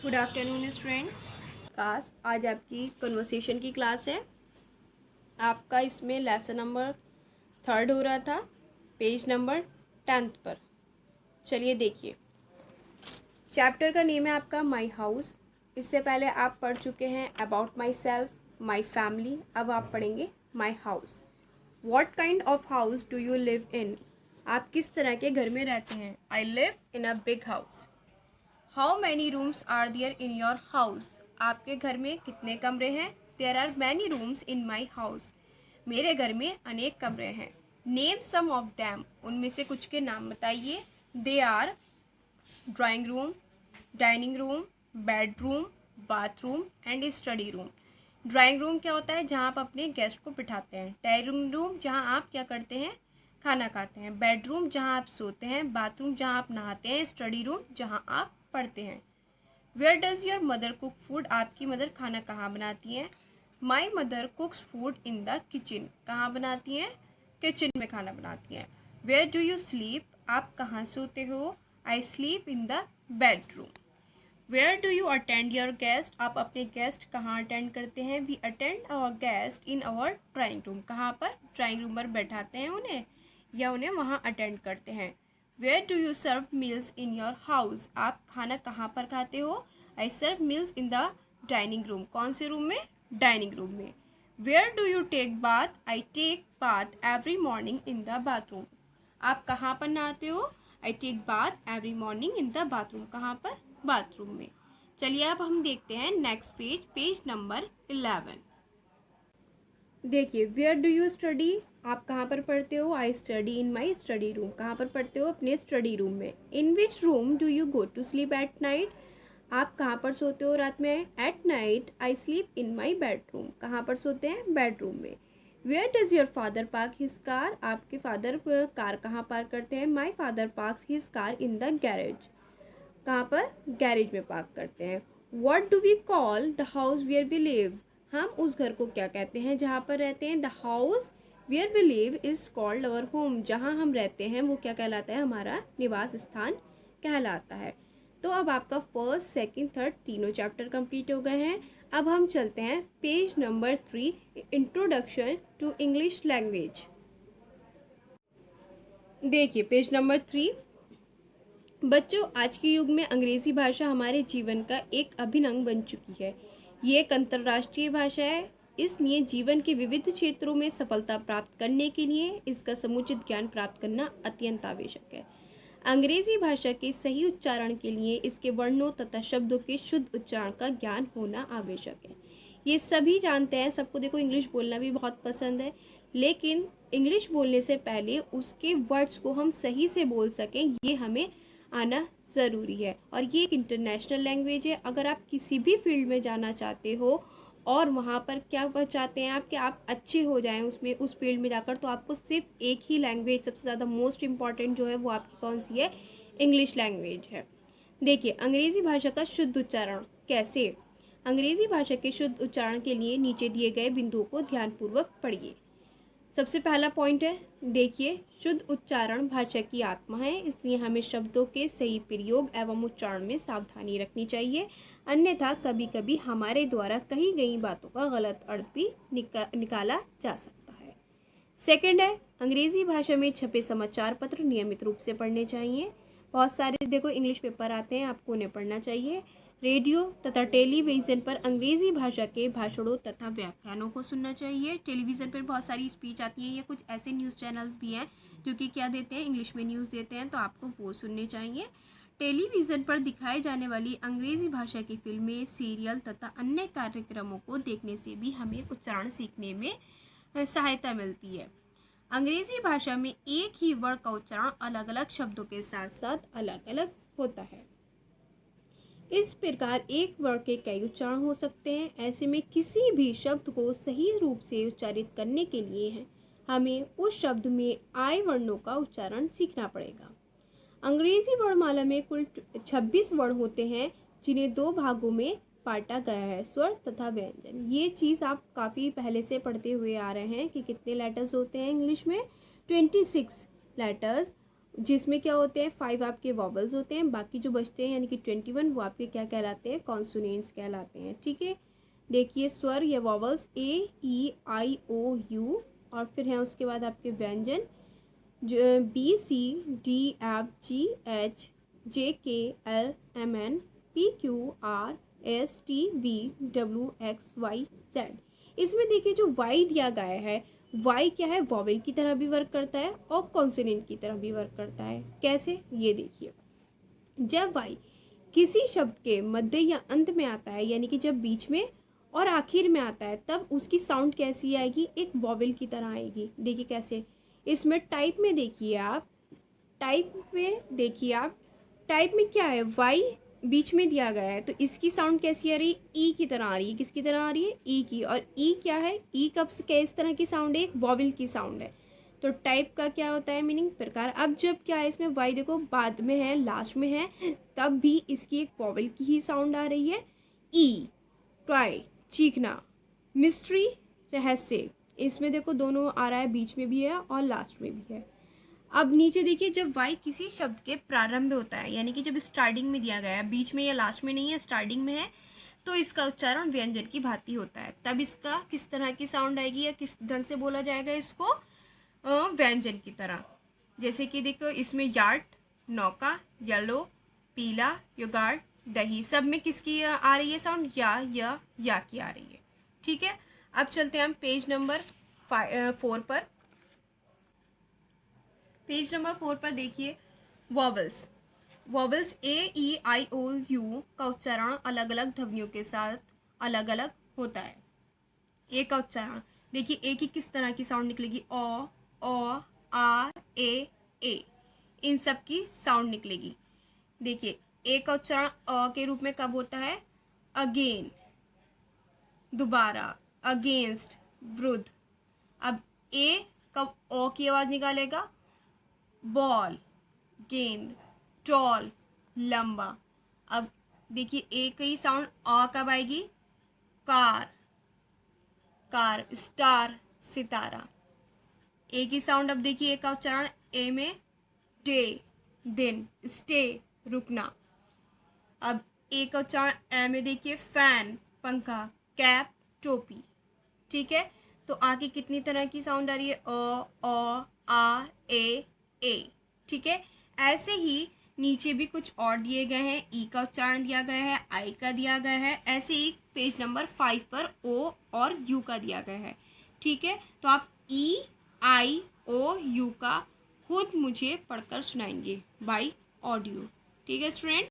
Good afternoon students. Class आज आपकी conversation की क्लास है। आपका इसमें लेसन नंबर 3 हो रहा था, पेज नंबर 10 पर। चलिए देखिए, चैप्टर का नेम है आपका माई हाउस। इससे पहले आप पढ़ चुके हैं about myself, my family. अब आप पढ़ेंगे my house. What kind of house do you live in? आप किस तरह के घर में रहते हैं? I live in a big house. How many rooms are there in your house? आपके घर में कितने कमरे हैं? There are many rooms in my house. मेरे घर में अनेक कमरे हैं। नेम सम ऑफ दैम, उनमें से कुछ के नाम बताइए। They are drawing room, dining room, bedroom, bathroom and study room. Drawing room क्या होता है? जहाँ आप अपने गेस्ट को बिठाते हैं। डाइनिंग रूम जहाँ आप क्या करते हैं? खाना खाते हैं। बेडरूम जहाँ आप सोते हैं। बाथरूम जहाँ आप नहाते हैं। स्टडी रूम जहाँ आप पढ़ते हैं। Where does your mother cook food? आपकी मदर खाना कहाँ बनाती हैं? My mother cooks food in the kitchen. कहाँ बनाती हैं? किचन में खाना बनाती हैं। Where do you sleep? आप कहाँ सोते हो? I sleep in the bedroom. Where do you attend your guest? आप अपने गेस्ट कहाँ अटेंड करते हैं? We attend our guest in our drawing room. कहाँ पर? ड्राइंग रूम पर बैठाते हैं उन्हें या उन्हें वहाँ अटेंड करते हैं। Where do you serve meals in your house? आप खाना कहाँ पर खाते हो? I serve meals in the dining room. कौन से रूम में? डाइनिंग रूम में। Where do you take bath? I take bath every morning in the bathroom. आप कहाँ पर नहाते हो? I take bath every morning in the bathroom. कहाँ पर? बाथरूम में। चलिए अब हम देखते हैं नेक्स्ट पेज, पेज नंबर 11। देखिए, वेयर डू यू स्टडी? आप कहाँ पर पढ़ते हो? I study in my study room. कहाँ पर पढ़ते हो? अपने स्टडी रूम में। In which room do you go to sleep at night? आप कहाँ पर सोते हो रात में? At night I sleep in my bedroom. कहाँ पर सोते हैं? बेडरूम में। Where does your father park his car? आपके फादर कार कहाँ पार्क करते हैं? My father parks his car in the garage. कहाँ पर? गैरेज में पार्क करते हैं। What do we call the house where we live? हम उस घर को क्या कहते हैं जहाँ पर रहते हैं? The house where we live is called our home. जहाँ हम रहते हैं वो क्या कहलाता है? हमारा निवास स्थान कहलाता है। तो अब आपका फर्स्ट, सेकंड, थर्ड तीनों चैप्टर कंप्लीट हो गए हैं। अब हम चलते हैं page number 3, introduction to English language. देखिए पेज नंबर 3। बच्चों, आज के युग में अंग्रेज़ी भाषा हमारे जीवन का एक अभिन्न अंग बन चुकी है। ये एक अंतर्राष्ट्रीय भाषा है, इसलिए जीवन के विविध क्षेत्रों में सफलता प्राप्त करने के लिए इसका समुचित ज्ञान प्राप्त करना अत्यंत आवश्यक है। अंग्रेज़ी भाषा के सही उच्चारण के लिए इसके वर्णों तथा शब्दों के शुद्ध उच्चारण का ज्ञान होना आवश्यक है। ये सभी जानते हैं, सबको देखो इंग्लिश बोलना भी बहुत पसंद है, लेकिन इंग्लिश बोलने से पहले उसके वर्ड्स को हम सही से बोल सकें ये हमें आना ज़रूरी है। और ये एक इंटरनेशनल लैंग्वेज है। अगर आप किसी भी फील्ड में जाना चाहते हो और वहाँ पर क्या चाहते हैं आप कि आप अच्छे हो जाएं उसमें, उस फील्ड में जाकर, तो आपको सिर्फ एक ही लैंग्वेज सबसे ज़्यादा मोस्ट इम्पॉर्टेंट जो है वो आपकी कौन सी है? इंग्लिश लैंग्वेज है। देखिए अंग्रेज़ी भाषा का शुद्ध उच्चारण कैसे? अंग्रेज़ी भाषा के शुद्ध उच्चारण के लिए नीचे दिए गए बिंदुओं को ध्यानपूर्वक पढ़िए। सबसे पहला पॉइंट है, देखिए, शुद्ध उच्चारण भाषा की आत्मा है, इसलिए हमें शब्दों के सही प्रयोग एवं उच्चारण में सावधानी रखनी चाहिए, अन्यथा कभी कभी हमारे द्वारा कही गई बातों का गलत अर्थ भी निकाला जा सकता है। सेकंड है, अंग्रेज़ी भाषा में छपे समाचार पत्र नियमित रूप से पढ़ने चाहिए। बहुत सारे देखो इंग्लिश पेपर आते हैं, आपको उन्हें पढ़ना चाहिए। रेडियो तथा टेलीविज़न पर अंग्रेज़ी भाषा के भाषणों तथा व्याख्यानों को सुनना चाहिए। टेलीविज़न पर बहुत सारी स्पीच आती है, या कुछ ऐसे न्यूज़ चैनल्स भी हैं जो कि क्या देते हैं? इंग्लिश में न्यूज़ देते हैं, तो आपको वो सुनने चाहिए। टेलीविज़न पर दिखाई जाने वाली अंग्रेज़ी भाषा की फिल्में, सीरियल तथा अन्य कार्यक्रमों को देखने से भी हमें उच्चारण सीखने में सहायता मिलती है। अंग्रेज़ी भाषा में एक ही वर्ड का उच्चारण अलग अलग शब्दों के साथ साथ अलग अलग होता है। इस प्रकार एक वर्ड के कई उच्चारण हो सकते हैं। ऐसे में किसी भी शब्द को सही रूप से उच्चारित करने के लिए हमें उस शब्द में आए वर्णों का उच्चारण सीखना पड़ेगा। अंग्रेजी वर्णमाला में कुल 26 वर्ण होते हैं, जिन्हें 2 भागों में बांटा गया है, स्वर तथा व्यंजन। ये चीज़ आप काफ़ी पहले से पढ़ते हुए आ रहे हैं कि कितने लेटर्स होते हैं इंग्लिश में? 26 लेटर्स। जिसमें क्या होते हैं 5 आपके वॉवल्स होते हैं, बाकी जो बचते हैं यानी कि 21 वो आपके क्या कहलाते हैं, कॉन्सोनेंट्स कहलाते हैं। ठीक है, देखिए स्वर या vowels A, E, I, O, U, और फिर हैं उसके बाद आपके व्यंजन जो B, C, D, F, G, H, J, K, L, M, N, P, Q, R, S, T, V, W, X, Y, Z। इसमें देखिए जो वाई दिया गया है, वाई क्या है, वॉवेल की तरह भी वर्क करता है और कॉन्सोनेंट की तरह भी वर्क करता है। कैसे, ये देखिए, जब वाई किसी शब्द के मध्य या अंत में आता है, यानी कि जब बीच में और आखिर में आता है, तब उसकी साउंड कैसी आएगी, एक वॉवेल की तरह आएगी। देखिए कैसे, इसमें टाइप में देखिए आप, टाइप में क्या है, वाई बीच में दिया गया है, तो इसकी साउंड कैसी आ रही है, ई की तरह आ रही है। किसकी तरह आ रही है, ई की। और ई क्या है, ई कब से किस तरह की साउंड है, एक वॉवेल की साउंड है। तो टाइप का क्या होता है, मीनिंग प्रकार। अब जब क्या है इसमें वाई देखो बाद में है, लास्ट में है, तब भी इसकी एक वॉवेल की ही साउंड आ रही है। ई, ट्राई, चीखना, मिस्ट्री, रहस्य, इसमें देखो दोनों आ रहा है, बीच में भी है और लास्ट में भी है। अब नीचे देखिए, जब वाई किसी शब्द के प्रारंभ में होता है, यानी कि जब स्टार्टिंग में दिया गया है, बीच में या लास्ट में नहीं है, स्टार्टिंग में है, तो इसका उच्चारण व्यंजन की भांति होता है। तब इसका किस तरह की साउंड आएगी या किस ढंग से बोला जाएगा इसको, व्यंजन की तरह। जैसे कि देखो इसमें यार्ड, नौका, येलो, पीला, योगार्ड, दही, सब में किसकी आ रही है साउंड, या की आ रही है। ठीक है, अब चलते हैं हम पेज नंबर 4 पर। पेज नंबर 4 पर देखिए vowels. Vowels A, E, I, O, U का उच्चारण अलग अलग ध्वनियों के साथ अलग अलग होता है। ए का उच्चारण देखिए, ए की किस तरह की साउंड निकलेगी, ओ, आ, ए। इन सब की साउंड निकलेगी। देखिए ए का उच्चारण अ के रूप में कब होता है, अगेन, दोबारा, अगेंस्ट, विरुद्ध। अब ए कब ओ की आवाज निकालेगा, बॉल, गेंद, टॉल, लंबा। अब देखिए ए की साउंड आ कब आएगी, कार, स्टार, सितारा। ए की साउंड अब देखिए, ए का उच्चारण ए में डे, दिन, स्टे, रुकना। अब ए का उच्चारण ए में देखिए फैन, पंखा, कैप, टोपी। ठीक है, तो आ की कितनी तरह की साउंड आ रही है, अ, आ, ए। ठीक है, ऐसे ही नीचे भी कुछ और दिए गए हैं, ई का उच्चारण दिया गया है, आई का दिया गया है, ऐसे ही पेज नंबर 5 पर ओ और यू का दिया गया है। ठीक है, तो आप E, I, O, U का खुद मुझे पढ़कर सुनाएंगे बाय ऑडियो। ठीक है स्टूडेंट।